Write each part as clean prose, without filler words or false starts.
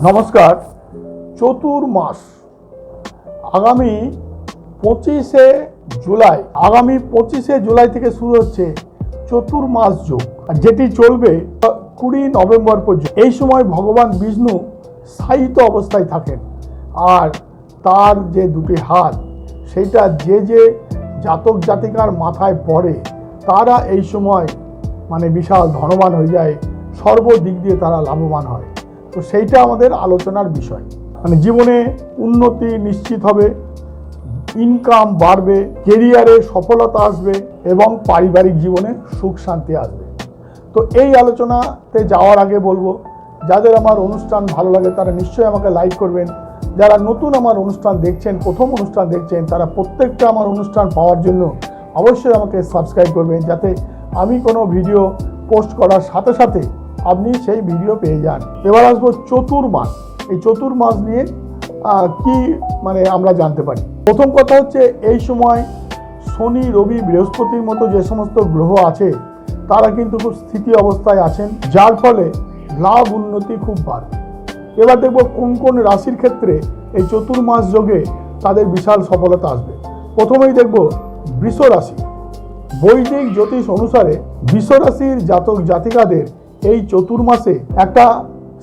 নমস্কার। চতুর্মাস আগামী 25শে জুলাই থেকে শুরু হচ্ছে চতুর্মাস যোগ, যেটি চলবে 20 নভেম্বর পর্যন্ত। এই সময় ভগবান বিষ্ণু শায়িত অবস্থায় থাকেন, আর তার যে দুটি হাত সেইটা যে জাতক জাতিকার মাথায় পড়ে তারা এই সময় বিশাল ধনবান হয়ে যায়, সর্বদিক দিয়ে তারা লাভবান হয়। তো সেইটা আমাদের আলোচনার বিষয়। জীবনে উন্নতি নিশ্চিত হবে, ইনকাম বাড়বে, কেরিয়ারে সফলতা আসবে এবং পারিবারিক জীবনে সুখ শান্তি আসবে। তো এই আলোচনাতে যাওয়ার আগে বলবো, যাদের আমার অনুষ্ঠান ভালো লাগে তারা নিশ্চয়ই আমাকে লাইক করবেন। যারা নতুন আমার অনুষ্ঠান দেখছেন, প্রথম অনুষ্ঠান দেখছেন, তারা প্রত্যেকটা আমার অনুষ্ঠান পাওয়ার জন্য অবশ্যই আমাকে সাবস্ক্রাইব করবেন, যাতে আমি কোনো ভিডিও পোস্ট করার সাথে সাথে আপনি সেই ভিডিও পেয়ে যান। এবার আসবো চতুর্মাস। এই চতুর্মাস নিয়ে কি আমরা জানতে পারি। প্রথম কথা হচ্ছে, এই সময় শনি, রবি, বৃহস্পতির মতো যে সমস্ত গ্রহ আছে তারা কিন্তু খুব স্থিতি অবস্থায় আছেন, যার ফলে লাভ উন্নতি খুব বাড়বে। এবার দেখবো কোন কোন রাশির ক্ষেত্রে এই চতুর্মাস যোগে তাদের বিশাল সফলতা আসবে। প্রথমেই দেখবো বৃষ রাশি। বৈদিক জ্যোতিষ অনুসারে বৃষ রাশির জাতক জাতিকাদের এই চতুর্মাসে একটা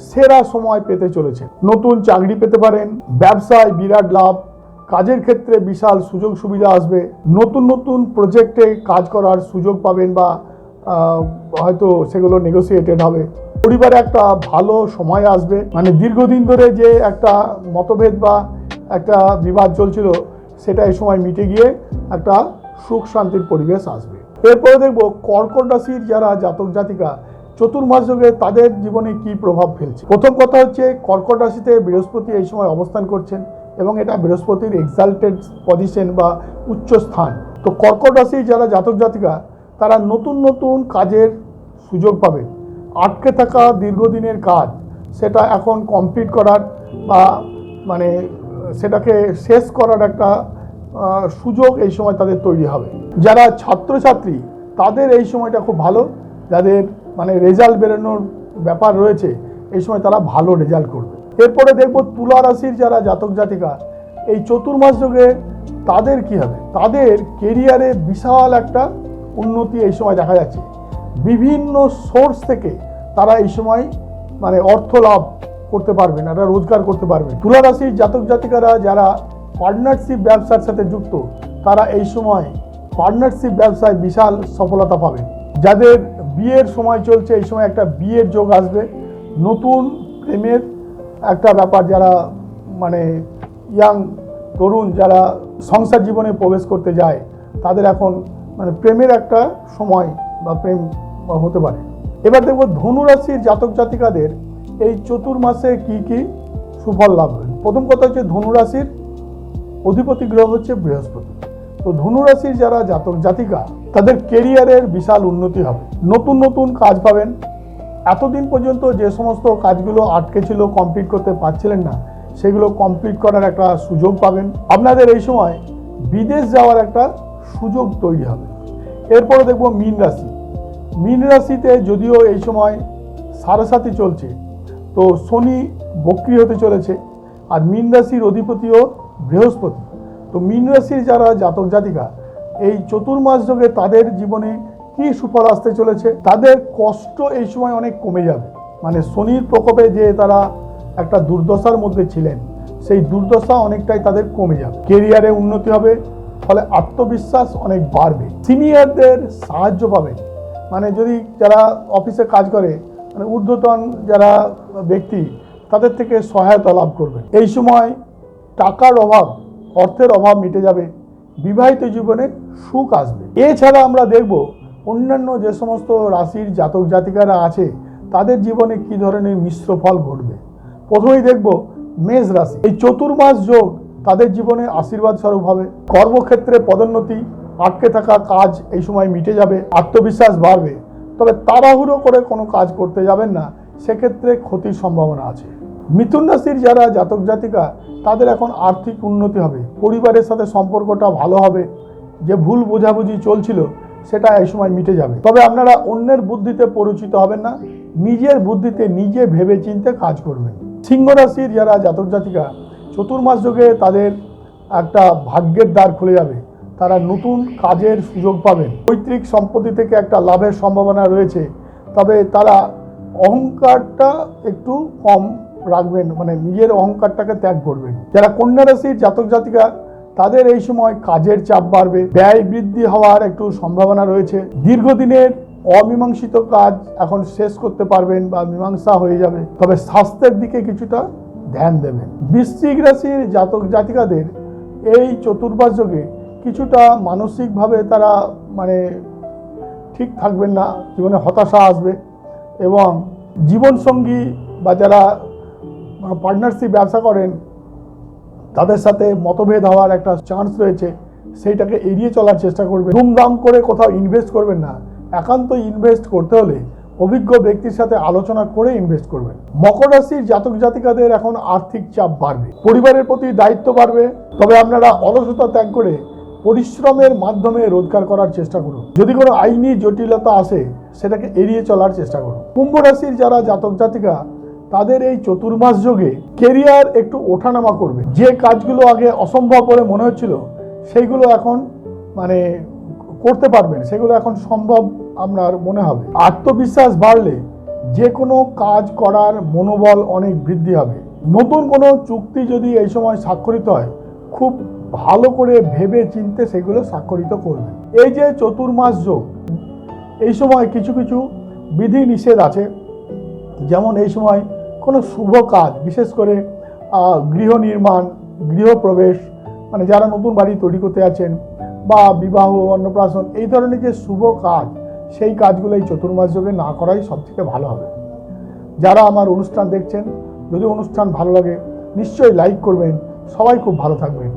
সেরা সময় পেতে চলেছে। নতুন চাকরি পেতে পারেন, ব্যবসায় বিরাট লাভ, কাজের ক্ষেত্রে বিশাল সুযোগ সুবিধা আসবে, নতুন নতুন প্রজেক্টে কাজ করার সুযোগ পাবেন বা হয়তো সেগুলো নেগোসিয়েটেড হবে। পরিবারে একটা ভালো সময় আসবে, দীর্ঘদিন ধরে যে একটা মতভেদ বা একটা বিবাদ চলছিল সেটা এই সময় মিটে গিয়ে একটা সুখ শান্তির পরিবেশ আসবে। এরপরে দেখব কর্কট রাশির যারা জাতক জাতিকা চতুর্মাস যোগে তাদের জীবনে কি প্রভাব ফেলছে। প্রথম কথা হচ্ছে, কর্কট রাশিতে বৃহস্পতি এই সময় অবস্থান করছেন এবং এটা বৃহস্পতির এক্সাল্টেড পজিশন বা উচ্চ স্থান। তো কর্কট রাশির যারা জাতক জাতিকা তারা নতুন নতুন কাজের সুযোগ পাবে। আটকে থাকা দীর্ঘদিনের কাজ সেটা এখন কমপ্লিট করার বা সেটাকে শেষ করার একটা সুযোগ এই সময় তাদের তৈরি হবে। যারা ছাত্রছাত্রী তাদের এই সময়টা খুব ভালো, যাদের রেজাল্ট বেরোনোর ব্যাপার রয়েছে এই সময় তারা ভালো রেজাল্ট করবে। এরপরে দেখব তুলা রাশির যারা জাতক জাতিকা এই চতুর্মাস যোগে তাদের কি হবে। তাদের কেরিয়ারে বিশাল একটা উন্নতি এই সময় দেখা যাচ্ছে। বিভিন্ন সোর্স থেকে তারা এই সময় অর্থ লাভ করতে পারবেন, একটা রোজগার করতে পারবেন। তুলা রাশির জাতক জাতিকারা যারা পার্টনারশিপ ব্যবসার সাথে যুক্ত তারা এই সময় পার্টনারশিপ ব্যবসায় বিশাল সফলতা পাবেন। যাদের বিয়ের সময় চলছে এই সময় একটা বিয়ের যোগ আসবে। নতুন প্রেমের একটা ব্যাপার, যারা ইয়াং তরুণ যারা সংসার জীবনে প্রবেশ করতে যায় তাদের এখন প্রেমের একটা সময় বা প্রেম হতে পারে। এবার দেখব ধনু রাশির জাতক জাতিকাদের এই চতুর্মাসে কি কি সুফল লাভ হবে। প্রথম কথা হচ্ছে, ধনু রাশির অধিপতি গ্রহ হচ্ছে বৃহস্পতি। তো ধনু রাশির যারা জাতক জাতিকা তাদের কেরিয়ারের বিশাল উন্নতি হবে, নতুন নতুন কাজ পাবেন। এতদিন পর্যন্ত যে সমস্ত কাজগুলো আটকে ছিল, কমপ্লিট করতে পারছিলেন না, সেগুলো কমপ্লিট করার একটা সুযোগ পাবেন। আপনাদের এই সময় বিদেশ যাওয়ার একটা সুযোগ তৈরি হবে। এরপরে দেখব মীন রাশি। মীন রাশিতে যদিও এই সময় সাড়ে চলছে, তো শনি বক্রী হতে চলেছে, আর মীন রাশির অধিপতিও বৃহস্পতি। তো মীন রাশির যারা জাতক জাতিকা এই চতুর্মাস যোগে তাদের জীবনে কি সুফল আসতে চলেছে। তাদের কষ্ট এই সময় অনেক কমে যাবে। শনির প্রকোপে যে তারা একটা দুর্দশার মধ্যে ছিলেন, সেই দুর্দশা অনেকটাই তাদের কমে যাবে। কেরিয়ারে উন্নতি হবে, ফলে আত্মবিশ্বাস অনেক বাড়বে। সিনিয়রদের সাহায্য পাবেন। যদি যারা অফিসে কাজ করে ঊর্ধ্বতন যারা ব্যক্তি তাদের থেকে সহায়তা লাভ করবে। এই সময় টাকার অভাব, অর্থের অভাব মিটে যাবে, বিবাহিত জীবনে সুখ আসবে। এছাড়া আমরা দেখব অন্যান্য যে সমস্ত রাশির জাতক জাতিকারা আছে তাদের জীবনে কি ধরনের মিশ্র ফল ঘটবে। প্রথমেই দেখব মেষ রাশি। এই চতুর্মাস যোগ তাদের জীবনে আশীর্বাদ স্বরূপ হবে। কর্মক্ষেত্রে পদোন্নতি, আটকে থাকা কাজ এই সময় মিটে যাবে, আত্মবিশ্বাস বাড়বে। তবে তাড়াহুড়ো করে কোনো কাজ করতে যাবেন না, সেক্ষেত্রে ক্ষতির সম্ভাবনা আছে। মিথুন রাশির যারা জাতক জাতিকা তাদের এখন আর্থিক উন্নতি হবে, পরিবারের সাথে সম্পর্কটা ভালো হবে, যে ভুল বোঝাবুঝি চলছিল সেটা এই সময় মিটে যাবে। তবে আপনারা অন্যের বুদ্ধিতে পরিচিত হবেন না, নিজের বুদ্ধিতে নিজে ভেবে চিন্তে কাজ করবেন। সিংহ রাশির যারা জাতক জাতিকা চতুর্মাস যোগে তাদের একটা ভাগ্যের দ্বার খুলে যাবে, তারা নতুন কাজের সুযোগ পাবেন, পৈতৃক সম্পত্তি থেকে একটা লাভের সম্ভাবনা রয়েছে। তবে তারা অহংকারটা একটু কম রাখবেন, মানে নিজের অহংকারটাকে ত্যাগ করবেন। যারা কন্যা রাশির জাতক জাতিকা তাদের এই সময় কাজের চাপ বাড়বে, ব্যয় বৃদ্ধি হওয়ার একটু সম্ভাবনা রয়েছে। দীর্ঘদিনের অমীমাংসিত কাজ এখন শেষ করতে পারবেন বা মীমাংসা হয়ে যাবে। তবে স্বাস্থ্যের দিকে কিছুটা ধ্যান দেবেন। বৃশ্চিক রাশির জাতক জাতিকাদের এই চতুর্মাস যোগে কিছুটা মানসিকভাবে তারা মানে ঠিক থাকবেন না, জীবনে হতাশা আসবে এবং জীবনসঙ্গী বা যারা পার্টনারশিপ ব্যবসা করেন তাদের সাথে মতভেদ হওয়ার একটা চান্স রয়েছে, সেইটাকে এড়িয়ে চলার চেষ্টা করবেন। দুমদাম করে কোথাও ইনভেস্ট করবেন না, একান্ত ইনভেস্ট করতে হলে অভিজ্ঞ ব্যক্তির সাথে আলোচনা করে ইনভেস্ট করবেন। মকর রাশির জাতক জাতিকাদের এখন আর্থিক চাপ বাড়বে, পরিবারের প্রতি দায়িত্ব বাড়বে। তবে আপনারা অলসতা ত্যাগ করে পরিশ্রমের মাধ্যমে রোজগার করার চেষ্টা করুন। যদি কোনো আইনি জটিলতা আসে সেটাকে এড়িয়ে চলার চেষ্টা করুন। কুম্ভ রাশির যারা জাতক জাতিকা তাদের এই চতুর্মাস যোগে কেরিয়ার একটু ওঠানামা করবে। যে কাজগুলো আগে অসম্ভব বলে মনে হচ্ছিল সেইগুলো এখন মানে করতে পারবেন, সেগুলো এখন সম্ভব আপনার মনে হবে। আত্মবিশ্বাস বাড়লে যে কোনো কাজ করার মনোবল অনেক বৃদ্ধি হবে। নতুন কোনো চুক্তি যদি এই সময় স্বাক্ষরিত হয় খুব ভালো করে ভেবে চিনতে সেগুলো স্বাক্ষরিত করবেন। এই যে চতুর্মাস যোগ, এই সময় কিছু কিছু বিধি নিষেধ আছে। যেমন এই সময় কোনো শুভ কাজ, বিশেষ করে গৃহ নির্মাণ, গৃহপ্রবেশ, মানে যারা নতুন বাড়ি তৈরি করতে আছেন বা বিবাহ, অন্নপ্রাশন, এই ধরনের যে শুভ কাজ, সেই কাজগুলো এই চতুর্মাস যোগে না করাই সবথেকে ভালো হবে। যারা আমার অনুষ্ঠান দেখছেন, যদি অনুষ্ঠান ভালো লাগে নিশ্চয়ই লাইক করবেন। সবাই খুব ভালো থাকবেন।